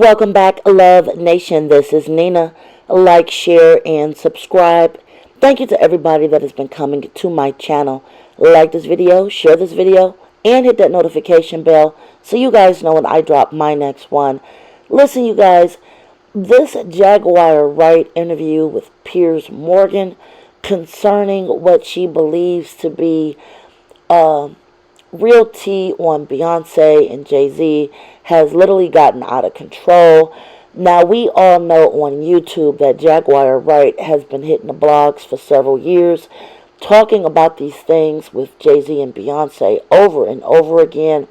Welcome back, Love Nation. This is Nina. Like, share, and subscribe. Thank you to everybody that has been coming to my channel. Like this video, share this video, and hit that notification bell so you guys know when I drop my next one. Listen, you guys, this Jaguar Wright interview with Piers Morgan concerning what she believes to be real tea on Beyonce and Jay Z has literally gotten out of control. Now, we all know on YouTube that Jaguar Wright has been hitting the blogs for several years, talking about these things with Jay Z and Beyonce over and over again.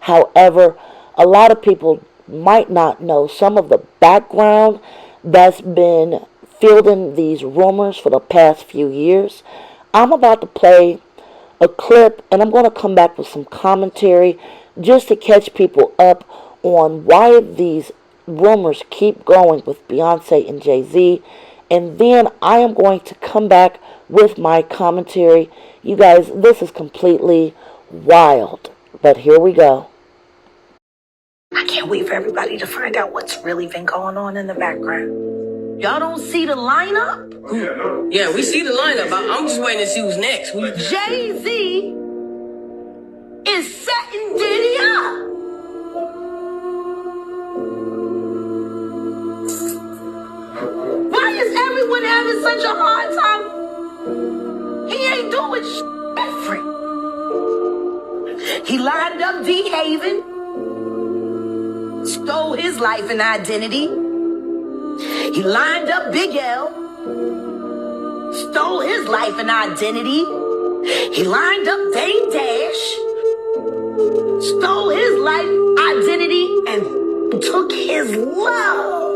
However, a lot of people might not know some of the background that's been fielding these rumors for the past few years. I'm about to play a clip, and I'm going to come back with some commentary just to catch people up on why these rumors keep going with Beyonce and Jay Z. And then I am going to come back with my commentary. You guys, this is completely wild, but here we go. I can't wait for everybody to find out what's really been going on in the background. Y'all don't see the lineup? Yeah, we see the lineup. I'm just waiting to see who's next. Jay Z is setting Diddy up. Why is everyone having such a hard time? He ain't doing different. He lined up D Haven, stole his life and identity. He lined up Big L, stole his life and identity. He lined up Dame Dash, stole his life, identity, and took his love.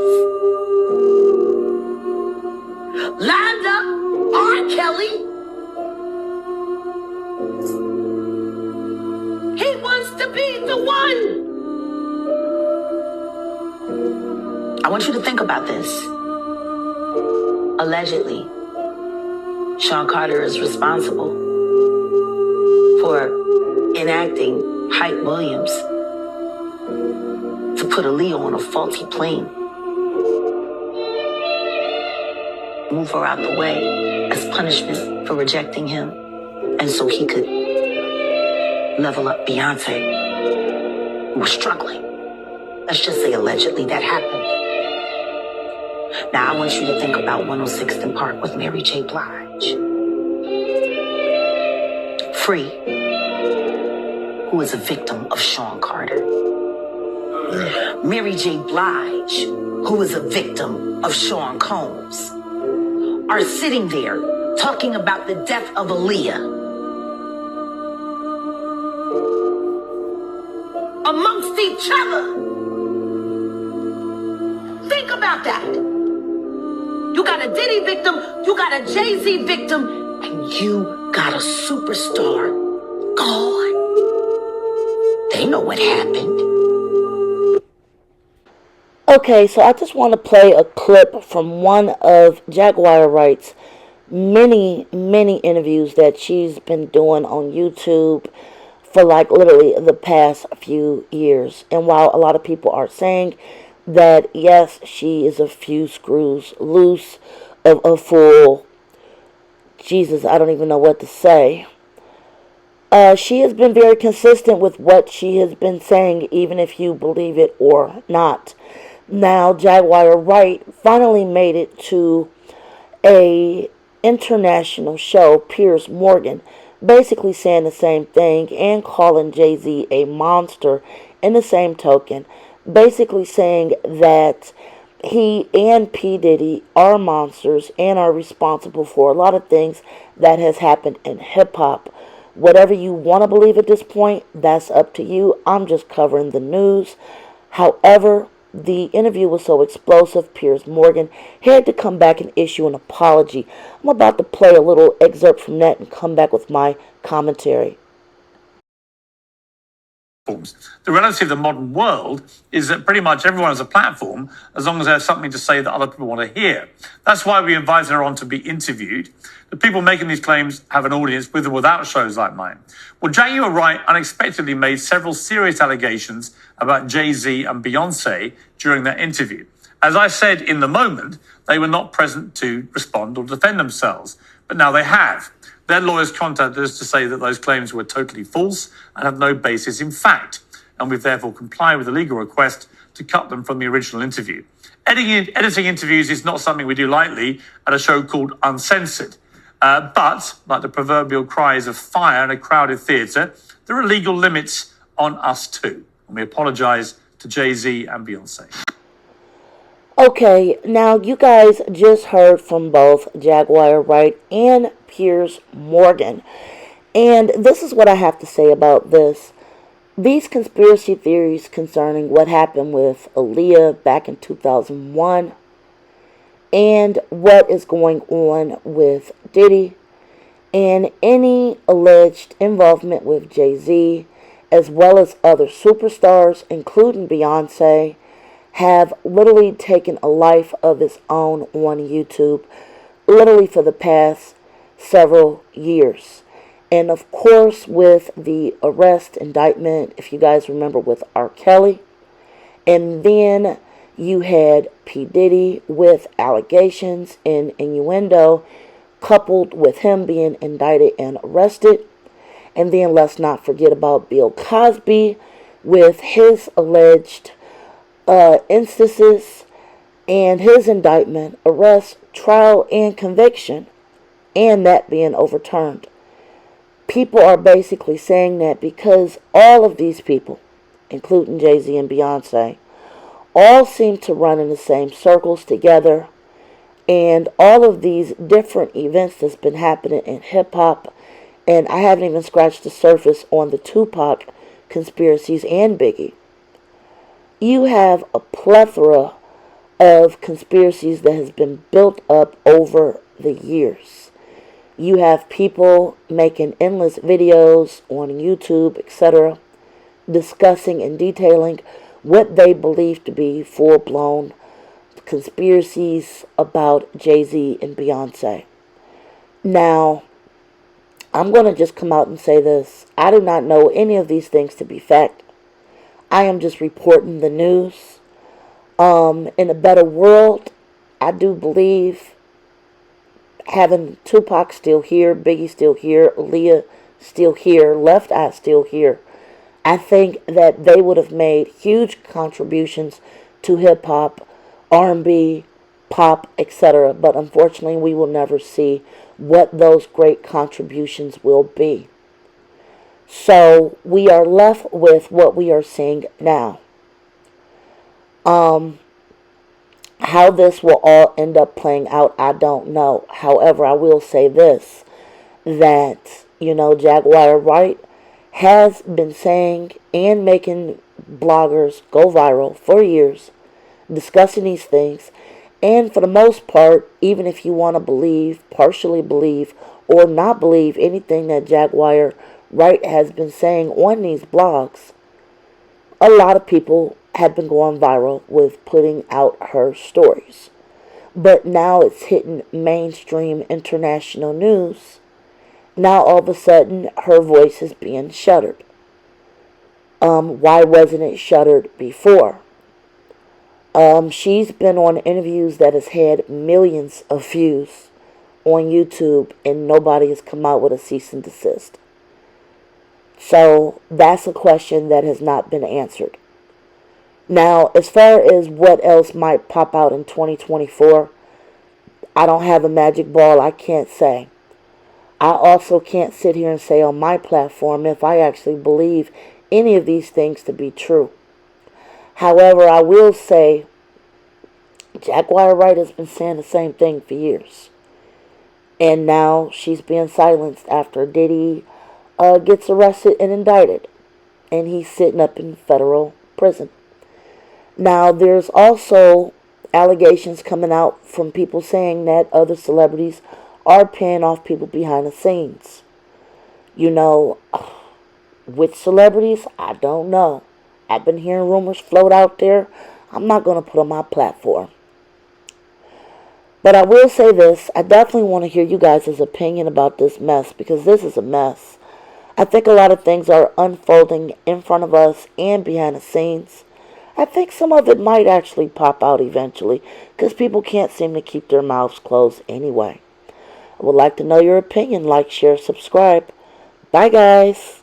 Lined up R. Kelly. He wants to be the one. I want you to think about this. Allegedly, Sean Carter is responsible for enacting Hype Williams to put Aaliyah on a faulty plane. Move her out the way as punishment for rejecting him, and so he could level up Beyonce, who was struggling. Let's just say allegedly that happened. Now I want you to think about 106th and Park with Mary J. Blige. Free, who is a victim of Sean Carter. Mary J. Blige, who is a victim of Sean Combs, are sitting there talking about the death of Aaliyah amongst each other. Think about that. You got a Diddy victim, you got a Jay Z victim, and you got a superstar gone. They know what happened. Okay, so I just want to play a clip from one of Jaguar Wright's many interviews that she's been doing on YouTube for like literally the past few years. And while a lot of people are saying that yes, she is a few screws loose of a fool, Jesus, I don't even know what to say. She has been very consistent with what she has been saying, even if you believe it or not. Now, Jaguar Wright finally made it to a international show, Piers Morgan, basically saying the same thing and calling Jay Z a monster in the same token. Basically saying that he and P. Diddy are monsters and are responsible for a lot of things that has happened in hip-hop. Whatever you want to believe at this point, that's up to you. I'm just covering the news. However, the interview was so explosive, Piers Morgan had to come back and issue an apology. I'm about to play a little excerpt from that and come back with my commentary. platforms. The reality of the modern world is that pretty much everyone has a platform as long as they have something to say that other people want to hear. That's why we invited her on to be interviewed. The people making these claims have an audience with or without shows like mine. Well, Jaguar Wright unexpectedly made several serious allegations about Jay Z and Beyonce during that interview. As I said in the moment, they were not present to respond or defend themselves, but now they have. Their lawyers contacted us to say that those claims were totally false and have no basis in fact, and we've therefore complied with the legal request to cut them from the original interview. Editing interviews is not something we do lightly at a show called Uncensored. But, like the proverbial cries of fire in a crowded theatre, there are legal limits on us too. And we apologise to Jay Z and Beyonce. Okay, now you guys just heard from both Jaguar Wright and Piers Morgan. And this is what I have to say about this. These conspiracy theories concerning what happened with Aaliyah back in 2001 and what is going on with Diddy and any alleged involvement with Jay Z as well as other superstars including Beyonce have literally taken a life of its own on YouTube, literally for the past several years. And of course, with the arrest, indictment, if you guys remember, with R. Kelly, and then you had P. Diddy with allegations and innuendo, coupled with him being indicted and arrested. And then let's not forget about Bill Cosby with his alleged instances and his indictment, arrest, trial, and conviction, and that being overturned. People are basically saying that because all of these people, including Jay Z and Beyonce, all seem to run in the same circles together, and all of these different events that's been happening in hip-hop, and I haven't even scratched the surface on the Tupac conspiracies and Biggie. You have a plethora of conspiracies that has been built up over the years. You have people making endless videos on YouTube, etc., discussing and detailing what they believe to be full-blown conspiracies about Jay Z and Beyonce. Now, I'm going to just come out and say this. I do not know any of these things to be fact. I am just reporting the news. In a better world, I do believe having Tupac still here, Biggie still here, Aaliyah still here, Left Eye still here, I think that they would have made huge contributions to hip-hop, R&B, pop, etc. But unfortunately, we will never see what those great contributions will be. So we are left with what we are seeing now. How this will all end up playing out, I don't know. However, I will say this, that, Jaguar Wright has been saying and making bloggers go viral for years, discussing these things. And for the most part, even if you want to believe, partially believe, or not believe anything that Jaguar Wright has been saying on these blogs, a lot of people have been going viral with putting out her stories. But now it's hitting mainstream international news. Now all of a sudden her voice is being shuttered. Why wasn't it shuttered before? She's been on interviews that has had millions of views on YouTube and nobody has come out with a cease and desist. So that's a question that has not been answered. Now, as far as what else might pop out in 2024, I don't have a magic ball. I can't say. I also can't sit here and say on my platform if I actually believe any of these things to be true. However, I will say Jaguar Wright has been saying the same thing for years. And now she's being silenced after Diddy gets arrested and indicted. And he's sitting up in federal prison. Now, there's also allegations coming out from people saying that other celebrities are paying off people behind the scenes. With celebrities, I don't know. I've been hearing rumors float out there. I'm not going to put on my platform. But I will say this, I definitely want to hear you guys' opinion about this mess, because this is a mess. I think a lot of things are unfolding in front of us and behind the scenes. I think some of it might actually pop out eventually, because people can't seem to keep their mouths closed anyway. I would like to know your opinion. Like, share, subscribe. Bye, guys.